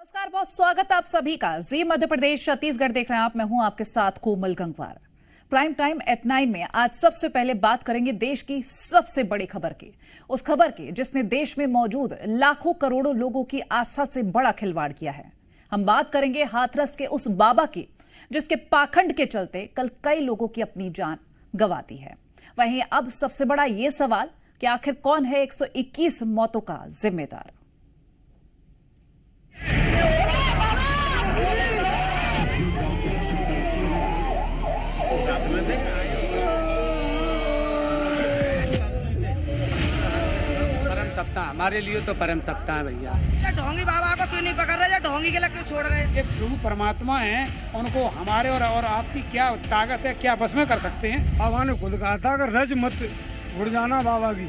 नमस्कार, बहुत स्वागत आप सभी का। जी मध्य प्रदेश छत्तीसगढ़ देख रहे हैं आप। मैं हूं आपके साथ कोमल गंगवार। प्राइम टाइम एट 9 में आज सबसे पहले बात करेंगे देश की सबसे बड़ी खबर की, उस खबर की जिसने देश में मौजूद लाखों करोड़ों लोगों की आस्था से बड़ा खिलवाड़ किया है। हम बात करेंगे हाथरस के उस बाबा की जिसके पाखंड के चलते कल कई लोगों की अपनी जान गंवा दी है। वहीं अब सबसे बड़ा यह सवाल कि आखिर कौन है 121 मौतों का जिम्मेदार। परम सप्ताह हमारे लिए तो परम सप्ताह है भैया। ढोंगी बाबा को क्यों नहीं पकड़ रहे, ढोंगी के लिए क्यों छोड़ रहे? ये प्रभु परमात्मा हैं, उनको हमारे और आपकी क्या ताकत है, क्या बस में कर सकते हैं। बाबा ने खुद कहा था कि रज मत उड़ जाना बाबा की।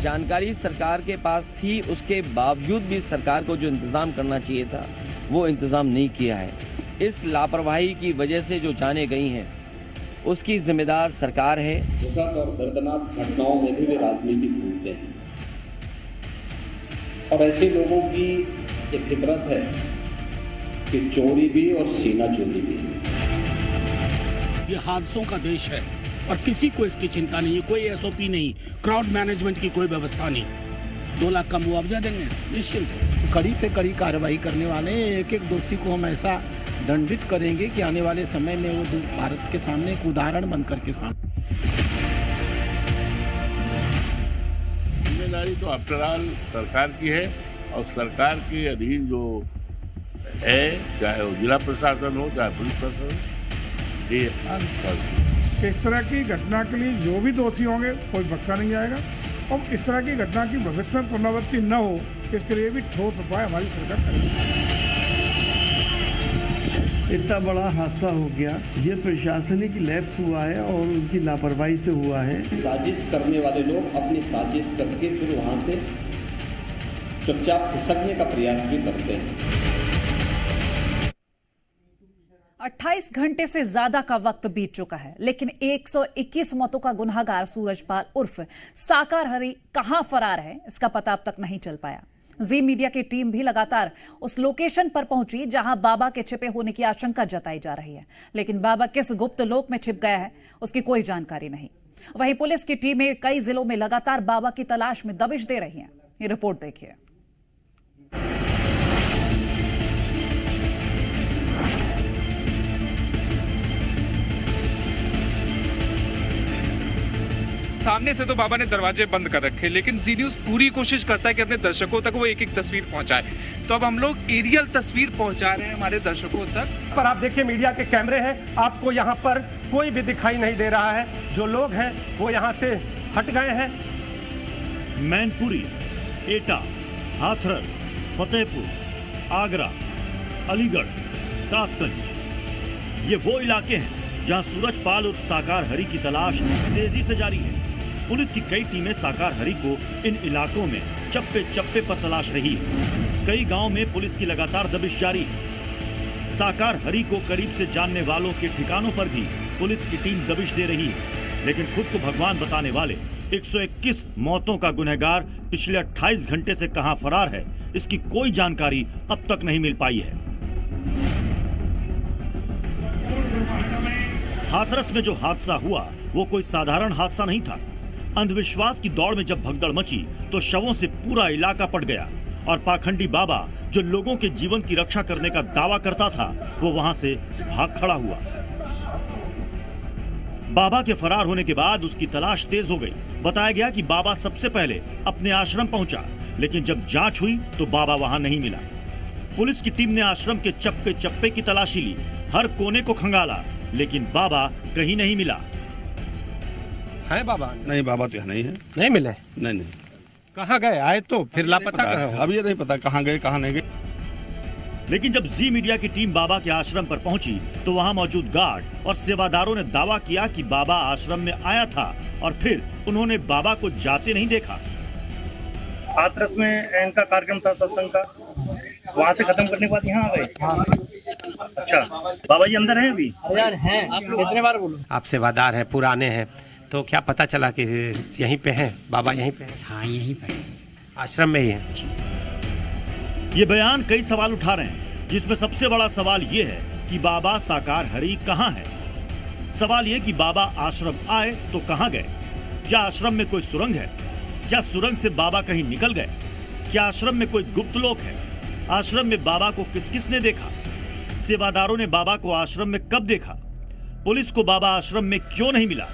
जानकारी सरकार के पास थी, उसके बावजूद भी सरकार को जो इंतजाम करना चाहिए था वो इंतजाम नहीं किया है। इस लापरवाही की वजह से जो जाने गई हैं उसकी जिम्मेदार सरकार है। दुखद और दर्दनाक घटनाओं में भी वे राजनीति भूलते हैं और ऐसे लोगों की एक फितरत है कि चोरी भी और सीना चोरी भी। ये हादसों का देश है और किसी को इसकी चिंता नहीं है, कोई एसओपी नहीं, क्राउड मैनेजमेंट की कोई व्यवस्था नहीं। 2 लाख का मुआवजा देंगे निश्चिंत। कड़ी से कड़ी कार्रवाई करने वाले एक एक दोषी को हम ऐसा दंडित करेंगे कि आने वाले समय में वो भारत के सामने एक उदाहरण बनकर के सामने। जिम्मेदारी तो आफ्टर ऑल सरकार की है और सरकार के अधीन जो है, चाहे वो जिला प्रशासन हो चाहे पुलिस प्रशासन हो, ये इस तरह की घटना के लिए जो भी दोषी होंगे कोई बख्शा नहीं जाएगा और इस तरह की घटना की भविष्य में पुनरावृत्ति न हो इसके लिए भी ठोस उपाय हमारी सरकार करेगी। इतना बड़ा हादसा हो गया, ये प्रशासनिक लैप्स हुआ है और उनकी लापरवाही से हुआ है। साजिश करने वाले लोग अपनी साजिश करके फिर वहाँ से चुपचाप खिसकने का प्रयास भी करते हैं। 28 घंटे से ज्यादा का वक्त बीत चुका है, लेकिन 121 मौतों का गुनहगार सूरजपाल उर्फ साकार हरी कहां फरार है इसका पता अब तक नहीं चल पाया। जी मीडिया की टीम भी लगातार उस लोकेशन पर पहुंची जहां बाबा के छिपे होने की आशंका जताई जा रही है, लेकिन बाबा किस गुप्त लोक में छिप गया है उसकी कोई जानकारी नहीं। वहीं पुलिस की टीमें कई जिलों में लगातार बाबा की तलाश में दबिश दे रही हैं। ये रिपोर्ट देखिए। सामने से तो बाबा ने दरवाजे बंद कर रखे, लेकिन जी न्यूज़ पूरी कोशिश करता है कि अपने दर्शकों तक वो एक एक तस्वीर पहुंचाए। तो अब हम लोग एरियल तस्वीर पहुंचा रहे हैं हमारे दर्शकों तक। पर आप देखिए मीडिया के कैमरे हैं, आपको यहाँ पर कोई भी दिखाई नहीं दे रहा है। जो लोग हैं वो यहाँ से हट गए हैं। मैनपुरी, एटा, हाथरस, फतेहपुर, आगरा, अलीगढ़, कासगंज, ये वो इलाके हैं जहां सूरजपाल और साकार हरी की तलाश तेजी से जारी है। पुलिस की कई टीमें साकार हरी को इन इलाकों में चप्पे चप्पे पर तलाश रही है। कई गांव में पुलिस की लगातार दबिश जारी है। साकार हरी को करीब से जानने वालों के ठिकानों पर भी पुलिस की टीम दबिश दे रही है, लेकिन खुद को भगवान बताने वाले 121 मौतों का गुनहगार पिछले 28 घंटे से कहां फरार है इसकी कोई जानकारी अब तक नहीं मिल पाई है। हाथरस में जो हादसा हुआ वो कोई साधारण हादसा नहीं था। अंधविश्वास की दौड़ में जब भगदड़ मची तो शवों से पूरा इलाका पट गया और पाखंडी बाबा जो लोगों के जीवन की रक्षा करने का दावा करता था वो वहां से भाग खड़ा हुआ। बाबा के फरार होने के बाद उसकी तलाश तेज हो गई। बताया गया कि बाबा सबसे पहले अपने आश्रम पहुंचा, लेकिन जब जांच हुई तो बाबा वहां नहीं मिला। पुलिस की टीम ने आश्रम के चप्पे चप्पे की तलाशी ली, हर कोने को खंगाला, लेकिन बाबा कहीं नहीं मिला। है बाबा? नहीं, बाबा तो यहाँ नहीं है। नहीं मिले? नहीं। कहाँ गए? आए तो फिर लापता कहाँ? अब ये नहीं पता कहाँ गए कहाँ नहीं गए। लेकिन जब जी मीडिया की टीम बाबा के आश्रम पर पहुंची तो वहां मौजूद गार्ड और सेवादारों ने दावा किया कि बाबा आश्रम में आया था और फिर उन्होंने बाबा को जाते नहीं देखा। हाथरस में इनका कार्यक्रम था सत्संग का, वहाँ से खत्म करने के बाद यहाँ आ गए। अच्छा, बाबा जी अंदर हैं अभी? यार हैं, कितने बार बोलूं? आप सेवादार हैं, पुराने हैं, तो क्या पता चला कि यहीं पे हैं बाबा? यहीं पे हैं? हाँ यहीं पे। आश्रम में ही हैं। ये बयान कई सवाल उठा रहे हैं, जिसमें सबसे बड़ा सवाल ये है कि बाबा साकार हरि कहाँ है। सवाल ये कि बाबा आश्रम आए तो कहाँ गए? क्या आश्रम में कोई सुरंग है? क्या सुरंग से बाबा कहीं निकल गए? क्या आश्रम में कोई गुप्त लोक है? आश्रम में बाबा को किस किस ने देखा? सेवादारों ने बाबा को आश्रम में कब देखा? पुलिस को बाबा आश्रम में क्यों नहीं मिला?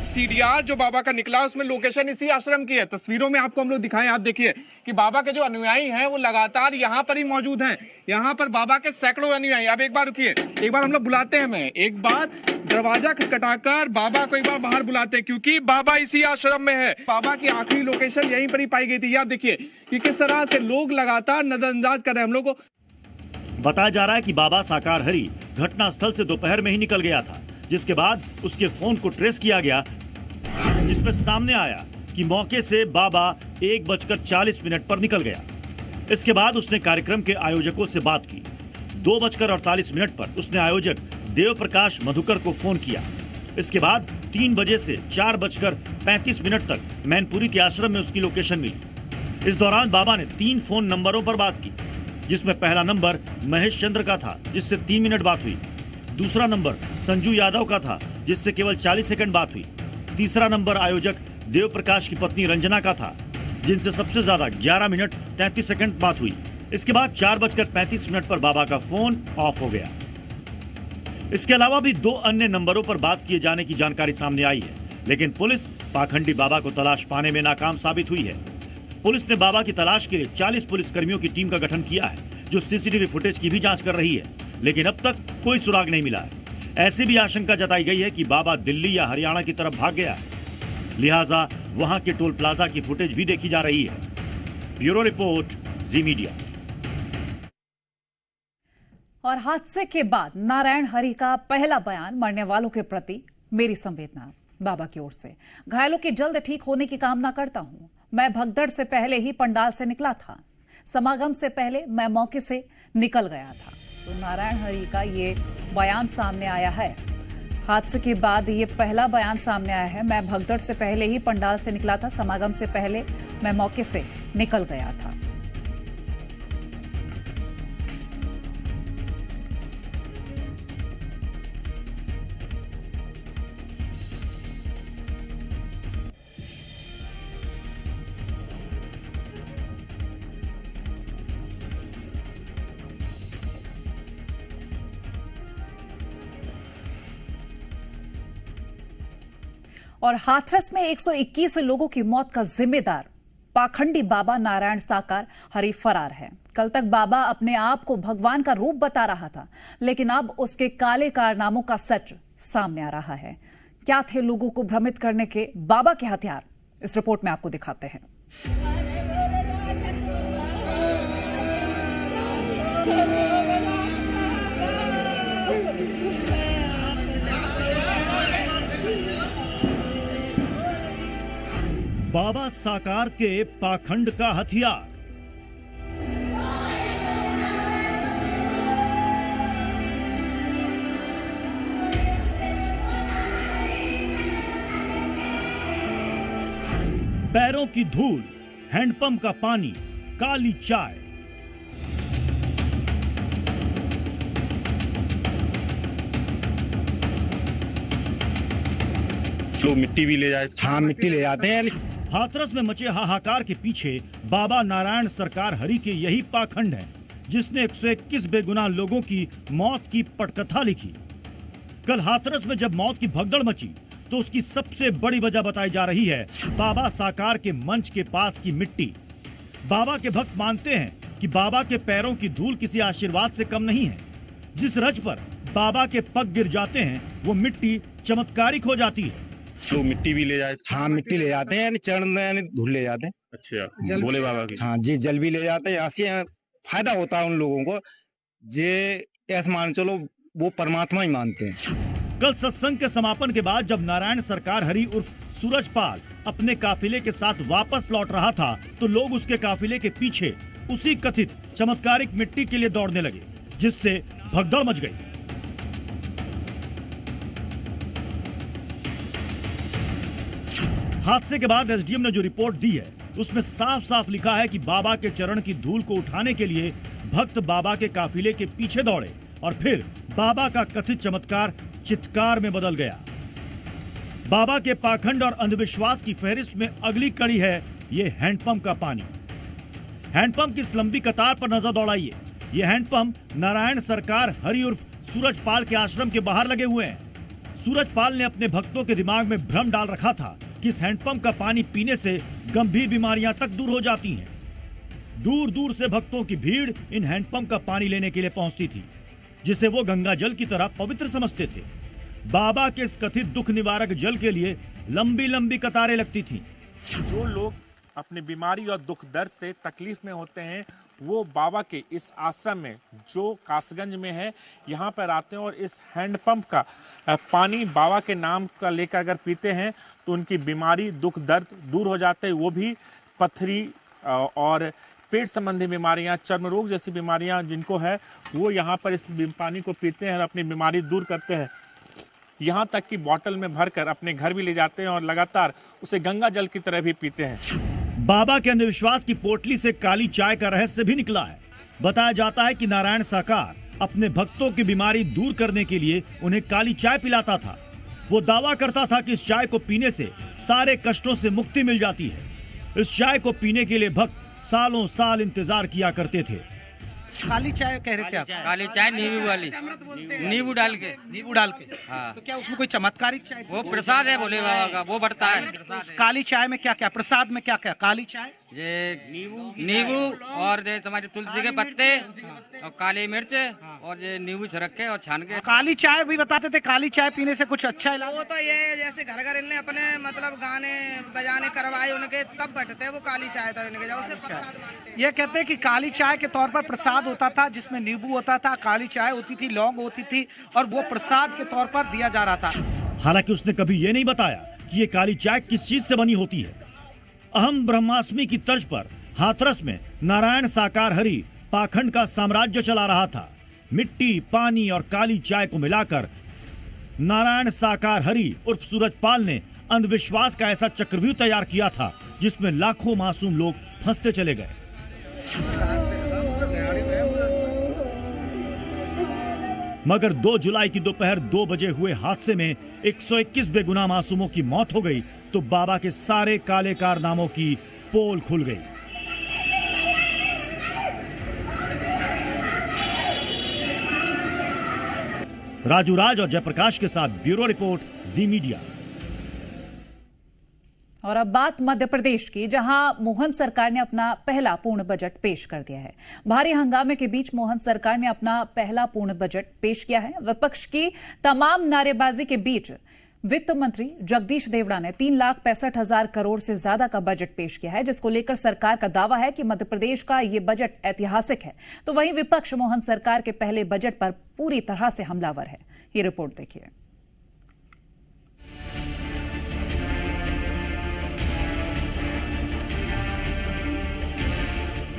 सीडीआर जो बाबा का निकला उसमें लोकेशन इसी आश्रम की है। तस्वीरों में आपको हम लोग दिखाएं, आप देखिए कि बाबा के जो अनुयायी हैं वो लगातार यहाँ पर ही मौजूद हैं। यहाँ पर बाबा के सैकड़ों अनुयायी। आप एक बार रुकिए, एक बार हम लोग बुलाते हैं, मैं एक बार दरवाजा खटखटाकर बाबा को एक बार बाहर बुलाते हैं, क्योंकि बाबा इसी आश्रम में है। बाबा की आखिरी लोकेशन यहीं पर ही पाई गई थी। आप देखिए कि किस तरह से लोग लगातार नजरअंदाज कर रहे हैं हम लोग को। बताया जा रहा है कि बाबा साकार हरि घटना स्थल से दोपहर में ही निकल गया था, जिसके बाद उसके फोन को ट्रेस किया गया, जिसमें सामने आया कि मौके से बाबा 1:40 पर निकल गया। इसके बाद उसने कार्यक्रम के आयोजकों से बात की। 2:48 पर उसने आयोजक देव प्रकाश मधुकर को फोन किया। इसके बाद 3 बजे से 4:35 तक मैनपुरी के आश्रम में उसकी लोकेशन मिली। इस दौरान बाबा ने 3 फोन नंबरों पर बात की, जिसमें पहला नंबर महेश चंद्र का था, जिससे 3 मिनट बात हुई। दूसरा नंबर संजू यादव का था, जिससे केवल 40 सेकंड बात हुई। तीसरा नंबर आयोजक देव प्रकाश की पत्नी रंजना का था, जिनसे सबसे ज्यादा 11 मिनट 33 सेकंड बात हुई। इसके बाद 4:35 पर बाबा का फोन ऑफ हो गया। इसके अलावा भी 2 अन्य नंबरों पर बात किए जाने की जानकारी सामने आई है, लेकिन पुलिस पाखंडी बाबा को तलाश पाने में नाकाम साबित हुई है। पुलिस ने बाबा की तलाश के लिए 40 पुलिसकर्मियों की टीम का गठन किया है, जो सीसीटीवी फुटेज की भी जांच कर रही है, लेकिन अब तक कोई सुराग नहीं मिला है। ऐसी भी आशंका जताई गई है कि बाबा दिल्ली या हरियाणा की तरफ भाग गया है, लिहाजा वहां के टोल प्लाजा की फुटेज भी देखी जा रही है। ब्यूरो रिपोर्ट, जी मीडिया। और हादसे के बाद नारायण हरि का पहला बयान मरने वालों के प्रति मेरी संवेदना बाबा की ओर से। घायलों के जल्द ठीक होने की कामना करता हूं। मैं भगदड़ से पहले ही पंडाल से निकला था, समागम से पहले मैं मौके से निकल गया था। तो नारायण हरि का ये बयान सामने आया है। हादसे के बाद ये पहला बयान सामने आया है। मैं भगदड़ से पहले ही पंडाल से निकला था, समागम से पहले मैं मौके से निकल गया था। और हाथरस में 121 लोगों की मौत का जिम्मेदार पाखंडी बाबा नारायण साकार हरि फरार है। कल तक बाबा अपने आप को भगवान का रूप बता रहा था, लेकिन अब उसके काले कारनामों का सच सामने आ रहा है। क्या थे लोगों को भ्रमित करने के बाबा के हथियार? इस रिपोर्ट में आपको दिखाते हैं। बाबा साकार के पाखंड का हथियार। पैरों की धूल, हैंडपंप का पानी, काली चाय। लोग मिट्टी भी ले जाए। हाँ, मिट्टी ले जाते हैं। हाथरस में मचे हाहाकार के पीछे बाबा नारायण सरकार हरि के यही पाखंड है, जिसने 121 बेगुनाह लोगों की मौत की पटकथा लिखी। कल हाथरस में जब मौत की भगदड़ मची, तो उसकी सबसे बड़ी वजह बताई जा रही है बाबा साकार के मंच के पास की मिट्टी। बाबा के भक्त मानते हैं कि बाबा के पैरों की धूल किसी आशीर्वाद से कम नहीं है। जिस रज पर बाबा के पग गिर जाते हैं, वो मिट्टी चमत्कारिक हो जाती है। लोग मिट्टी भी ले जाए। हाँ, मिट्टी ले जाते हैं, चरण में धूल ले जाते हैं। अच्छा, भोले बाबा की। हाँ जी, जल भी ले जाते हैं। यहाँ से फायदा होता है उन लोगों को, जे ऐसा मान चलो वो परमात्मा ही मानते हैं। कल सत्संग के समापन के बाद जब नारायण सरकार हरि उर्फ सूरजपाल अपने काफिले के साथ वापस लौट रहा था, तो लोग उसके काफिले के पीछे उसी कथित चमत्कारिक मिट्टी के लिए दौड़ने लगे, जिससे भगदड़ मच गई। हादसे के बाद एसडीएम ने जो रिपोर्ट दी है, उसमें साफ साफ लिखा है कि बाबा के चरण की धूल को उठाने के लिए भक्त बाबा के काफिले के पीछे दौड़े और फिर बाबा का कथित चमत्कार चित्कार में बदल गया। बाबा के पाखंड और अंधविश्वास की फहरिस्त में अगली कड़ी है ये हैंडपंप का पानी। हैंडपंप की इस लंबी कतार पर नजर दौड़ाइए। ये हैंडपंप नारायण सरकार हरि उर्फ सूरजपाल के आश्रम के बाहर लगे हुए हैं। सूरजपाल ने अपने भक्तों के दिमाग में भ्रम डाल रखा था कि इस हैंडपंप का पानी पीने से गंभीर बीमारियां तक दूर हो जाती हैं। दूर दूर से भक्तों की भीड़ इन हैंडपंप का पानी लेने के लिए पहुंचती थी, जिसे वो गंगा जल की तरह पवित्र समझते थे। बाबा के इस कथित दुख निवारक जल के लिए लंबी लंबी कतारें लगती थीं। जो लोग अपने बीमारी और दुख दर्द से तकलीफ में होते हैं वो बाबा के इस आश्रम में जो कासगंज में है यहाँ पर आते हैं और इस हैंडपंप का पानी बाबा के नाम का लेकर अगर पीते हैं तो उनकी बीमारी दुख दर्द दूर हो जाते हैं। वो भी पथरी और पेट संबंधी बीमारियां, चर्म रोग जैसी बीमारियां जिनको है वो यहाँ पर इस पानी को पीते हैं और अपनी बीमारी दूर करते हैं। यहाँ तक कि बोतल में भरकर अपने घर भी ले जाते हैं और लगातार उसे गंगा जल की तरह भी पीते हैं। बाबा के अंधविश्वास की पोटली से काली चाय का रहस्य भी निकला है। बताया जाता है कि नारायण साकार अपने भक्तों की बीमारी दूर करने के लिए उन्हें काली चाय पिलाता था। वो दावा करता था कि इस चाय को पीने से सारे कष्टों से मुक्ति मिल जाती है। इस चाय को पीने के लिए भक्त सालों साल इंतजार किया करते थे। काली चाय कह रहे थे आप? काली चाय नींबू वाली, नींबू डाल के। हाँ। तो क्या उसमें कोई चमत्कारिक चाय? वो प्रसाद है भोले बाबा का, वो बढ़ता है। काली चाय में क्या क्या, प्रसाद में क्या क्या? काली चाय ये नींबू और ये तुम्हारी तुलसी के पत्ते और काली मिर्च और ये नींबू छिड़क के और छान के। काली चाय भी बताते थे, काली चाय पीने से कुछ अच्छा इलाज? वो तो ये जैसे घर घर इनने अपने मतलब गाने बजाने करवाए उनके तब बटते वो काली चाय था उनके जब उसे प्रसाद मानते। ये कहते हैं कि काली चाय के तौर पर प्रसाद होता था जिसमें नींबू होता था, काली चाय होती थी, लौंग होती थी और वो प्रसाद के तौर पर दिया जा रहा था। हालांकि उसने कभी ये नहीं बताया कि ये काली चाय किस चीज से बनी होती है। अहम ब्रह्मास्मि की तर्ज पर हाथरस में नारायण साकार हरि पाखंड का साम्राज्य चला रहा था। मिट्टी, पानी और काली चाय को मिलाकर नारायण साकार हरि उर्फ सूरजपाल ने अंधविश्वास का ऐसा चक्रव्यूह तैयार किया था जिसमें लाखों मासूम लोग फंसते चले गए। मगर 2 जुलाई की दोपहर 2 बजे हुए हादसे में 121 बेगुनाह मासूमों की मौत हो गई तो बाबा के सारे काले कारनामों की पोल खुल गई। राजू राज और जयप्रकाश के साथ ब्यूरो रिपोर्ट, जी मीडिया। और अब बात मध्य प्रदेश की, जहां मोहन सरकार ने अपना पहला पूर्ण बजट पेश कर दिया है। भारी हंगामे के बीच मोहन सरकार ने अपना पहला पूर्ण बजट पेश किया है। विपक्ष की तमाम नारेबाजी के बीच वित्त मंत्री जगदीश देवड़ा ने 3,65,000 करोड़ से ज्यादा का बजट पेश किया है, जिसको लेकर सरकार का दावा है कि मध्य प्रदेश का ये बजट ऐतिहासिक है। तो वहीं विपक्ष मोहन सरकार के पहले बजट पर पूरी तरह से हमलावर है। ये रिपोर्ट देखिए।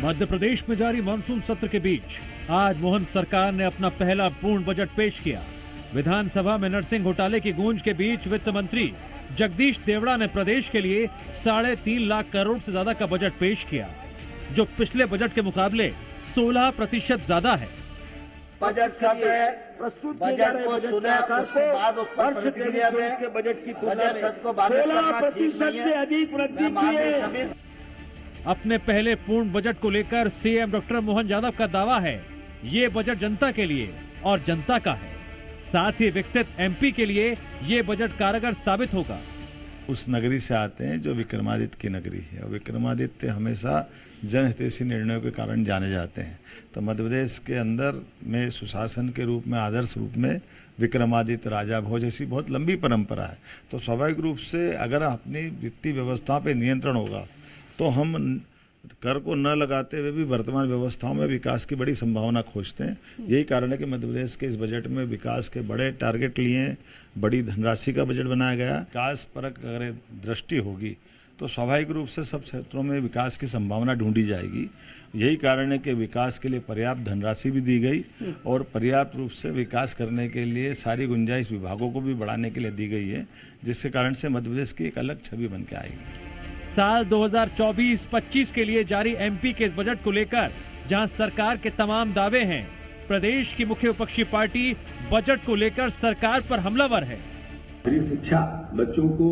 मध्य प्रदेश में जारी मानसून सत्र के बीच आज मोहन सरकार ने अपना पहला पूर्ण बजट पेश किया। विधानसभा में नरसिंह घोटाले की गूंज के बीच वित्त मंत्री जगदीश देवड़ा ने प्रदेश के लिए 3.5 लाख करोड़ से ज्यादा का बजट पेश किया, जो पिछले बजट के मुकाबले 16% ज्यादा है। बजट सत्र प्रस्तुत बजट को सुनकर उसके बाद उस पर प्रतिक्रिया दें। के बजट की तुलना में 16% से अधिक वृद्धि की है। अपने पहले पूर्ण बजट को लेकर सीएम डॉक्टर मोहन यादव का दावा है, ये बजट जनता के लिए और जनता का है। साथ ही विकसित एमपी के लिए ये बजट कारगर साबित होगा। उस नगरी से आते हैं जो विक्रमादित्य की नगरी है और विक्रमादित्य हमेशा जनहितैषी निर्णयों के कारण जाने जाते हैं। तो मध्य प्रदेश के अंदर में सुशासन के रूप में, आदर्श रूप में विक्रमादित्य, राजा भोज ऐसी बहुत लंबी परंपरा है। तो स्वाभाविक रूप से अगर अपनी वित्तीय व्यवस्था पे नियंत्रण होगा तो हम कर को न लगाते हुए भी वर्तमान व्यवस्थाओं में विकास की बड़ी संभावना खोजते हैं। यही कारण है कि मध्य प्रदेश के इस बजट में विकास के बड़े टारगेट लिए हैं, बड़ी धनराशि का बजट बनाया गया। विकास परक अगर दृष्टि होगी तो स्वाभाविक रूप से सब क्षेत्रों में विकास की संभावना ढूंढी जाएगी। यही कारण है कि विकास के लिए पर्याप्त धनराशि भी दी गई और पर्याप्त रूप से विकास करने के लिए सारी गुंजाइश विभागों को भी बढ़ाने के लिए दी गई है, जिसके कारण से मध्य प्रदेश की एक अलग छवि बन के आएगी। साल 2024-25 के लिए जारी एमपी के इस बजट को लेकर जहां सरकार के तमाम दावे हैं, प्रदेश की मुख्य विपक्षी पार्टी बजट को लेकर सरकार पर हमलावर है। शिक्षा, बच्चों को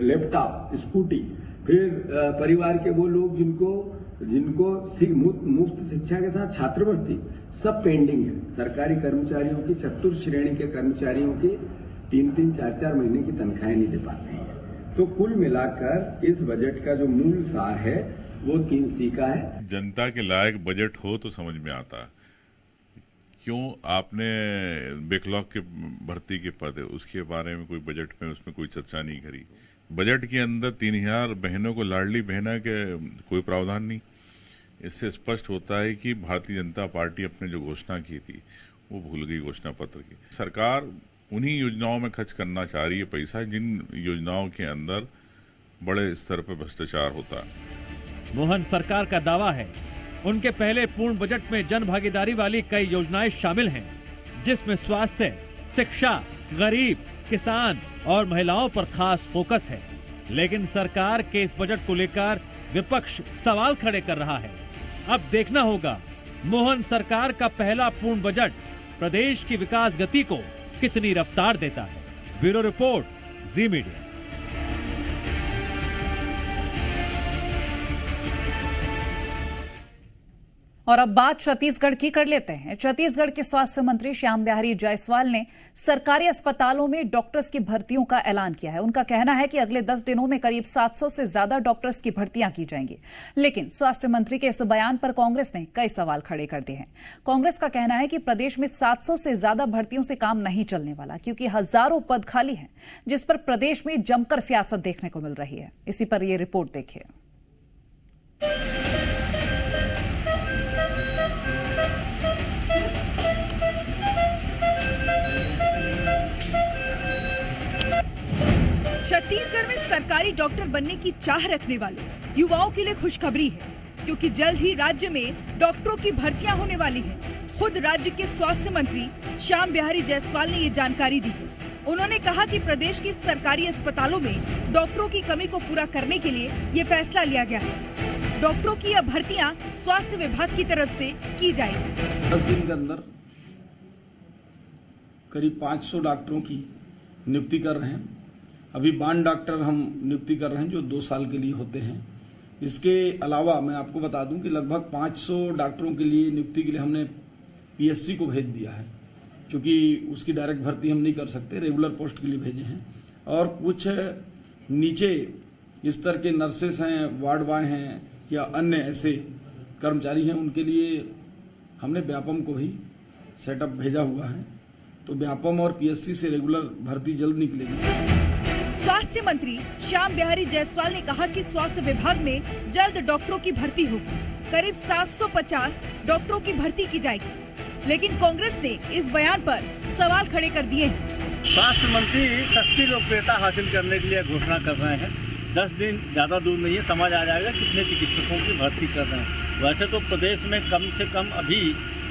लैपटॉप, स्कूटी, फिर परिवार के वो लोग जिनको मुफ्त शिक्षा के साथ छात्रवृत्ति, सब पेंडिंग है। सरकारी कर्मचारियों की, चतुर्थ श्रेणी के कर्मचारियों की 3-3, 4-4 महीने की तनख्वाहें नहीं दे पाते हैं। तो कुल मिलाकर इस बजट का जो मूल सार है वो 3C का है। जनता के लायक बजट हो तो समझ में आता, क्यों आपने बैकलॉग के भर्ती के पद है उसके बारे में कोई बजट में उसमें कोई चर्चा नहीं करी। बजट के अंदर 3000 बहनों को लाडली बहना के कोई प्रावधान नहीं। इससे स्पष्ट होता है कि भारतीय जनता पार्टी अपने जो घोषणा की थी वो भूल गई घोषणा पत्र की। सरकार उन्हीं योजनाओं में खर्च करना चाह रही है पैसा जिन योजनाओं के अंदर बड़े स्तर पर भ्रष्टाचार होता है। मोहन सरकार का दावा है उनके पहले पूर्ण बजट में जन भागीदारी वाली कई योजनाएं शामिल हैं, जिसमें स्वास्थ्य, शिक्षा, गरीब, किसान और महिलाओं पर खास फोकस है। लेकिन सरकार के इस बजट को लेकर विपक्ष सवाल खड़े कर रहा है। अब देखना होगा मोहन सरकार का पहला पूर्ण बजट प्रदेश की विकास गति को कितनी रफ्तार देता है। ब्यूरो रिपोर्ट, जी मीडिया। और अब बात छत्तीसगढ़ की कर लेते हैं। छत्तीसगढ़ के स्वास्थ्य मंत्री श्याम बिहारी जायसवाल ने सरकारी अस्पतालों में डॉक्टर्स की भर्तियों का ऐलान किया है। उनका कहना है कि अगले 10 दिनों में करीब 700 से ज्यादा डॉक्टर्स की भर्तियां की जाएंगी। लेकिन स्वास्थ्य मंत्री के इस बयान पर कांग्रेस ने कई सवाल खड़े कर दिए हैं। कांग्रेस का कहना है कि प्रदेश में 700 से ज्यादा भर्तियों से काम नहीं चलने वाला, क्योंकि हजारों पद खाली हैं, जिस पर प्रदेश में जमकर सियासत देखने को मिल रही है। इसी पर यह रिपोर्ट देखिए। छत्तीसगढ़ में सरकारी डॉक्टर बनने की चाह रखने वाले युवाओं के लिए खुशखबरी है, क्योंकि जल्द ही राज्य में डॉक्टरों की भर्तियां होने वाली हैं। खुद राज्य के स्वास्थ्य मंत्री श्याम बिहारी जायसवाल ने ये जानकारी दी है। उन्होंने कहा कि प्रदेश के सरकारी अस्पतालों में डॉक्टरों की कमी को पूरा करने के लिए ये फैसला लिया गया है। डॉक्टरों की यह भर्तियां स्वास्थ्य विभाग की तरफ से की जाएगी। 10 दिन के अंदर करीब 500 डॉक्टरों की नियुक्ति कर रहे हैं। अभी बांड डॉक्टर हम नियुक्ति कर रहे हैं जो 2 साल के लिए होते हैं। इसके अलावा मैं आपको बता दूं कि लगभग 500 डॉक्टरों के लिए नियुक्ति के लिए हमने पीएससी को भेज दिया है, क्योंकि उसकी डायरेक्ट भर्ती हम नहीं कर सकते, रेगुलर पोस्ट के लिए भेजे हैं। और कुछ नीचे स्तर के नर्सेस हैं, वार्ड बॉय हैं या अन्य ऐसे कर्मचारी हैं, उनके लिए हमने व्यापम को ही सेटअप भेजा हुआ है। तो व्यापम और पीएससी से रेगुलर भर्ती जल्द निकलेगी। स्वास्थ्य मंत्री श्याम बिहारी जायसवाल ने कहा कि स्वास्थ्य विभाग में जल्द डॉक्टरों की भर्ती होगी। करीब 750 डॉक्टरों की भर्ती की जाएगी। लेकिन कांग्रेस ने इस बयान पर सवाल खड़े कर दिए हैं। स्वास्थ्य मंत्री सस्ती लोकप्रियता हासिल करने के लिए घोषणा कर रहे हैं। 10 दिन ज्यादा दूर नहीं है, समझ आ जाएगा कितने चिकित्सकों की भर्ती कर रहे हैं। वैसे तो प्रदेश में कम से कम अभी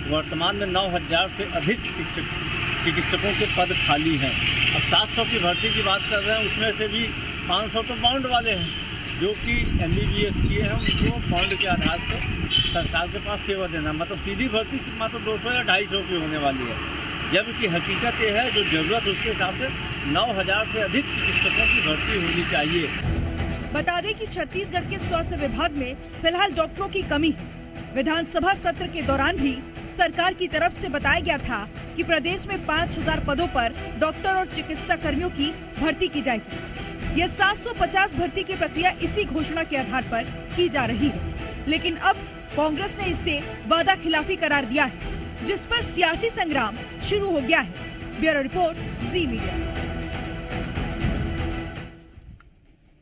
वर्तमान में 9000 से अधिक चिकित्सकों के पद खाली हैं। अब 700 की भर्ती की बात कर रहे हैं, उसमें से भी 500 तो बाउंड वाले हैं, जो कि MBBS किए हैं। उनको बाउंड के आधार पर सरकार के पास सेवा देना, मतलब सीधी भर्ती मात्र 200 या 250 की होने वाली है। जबकि हकीकत ये है जो जरूरत उसके हिसाब से 9000 से अधिक चिकित्सकों की भर्ती होनी चाहिए। बता दें कि छत्तीसगढ़ के स्वास्थ्य विभाग में फिलहाल डॉक्टरों की कमी है। विधानसभा सत्र के दौरान भी सरकार की तरफ से बताया गया था कि प्रदेश में 5000 पदों पर डॉक्टर और चिकित्सा कर्मियों की भर्ती की जाएगी। यह 750 भर्ती की प्रक्रिया इसी घोषणा के आधार पर की जा रही है। लेकिन अब कांग्रेस ने इससे वादा खिलाफी करार दिया है, जिस पर सियासी संग्राम शुरू हो गया है। ब्यूरो रिपोर्ट, जी मीडिया।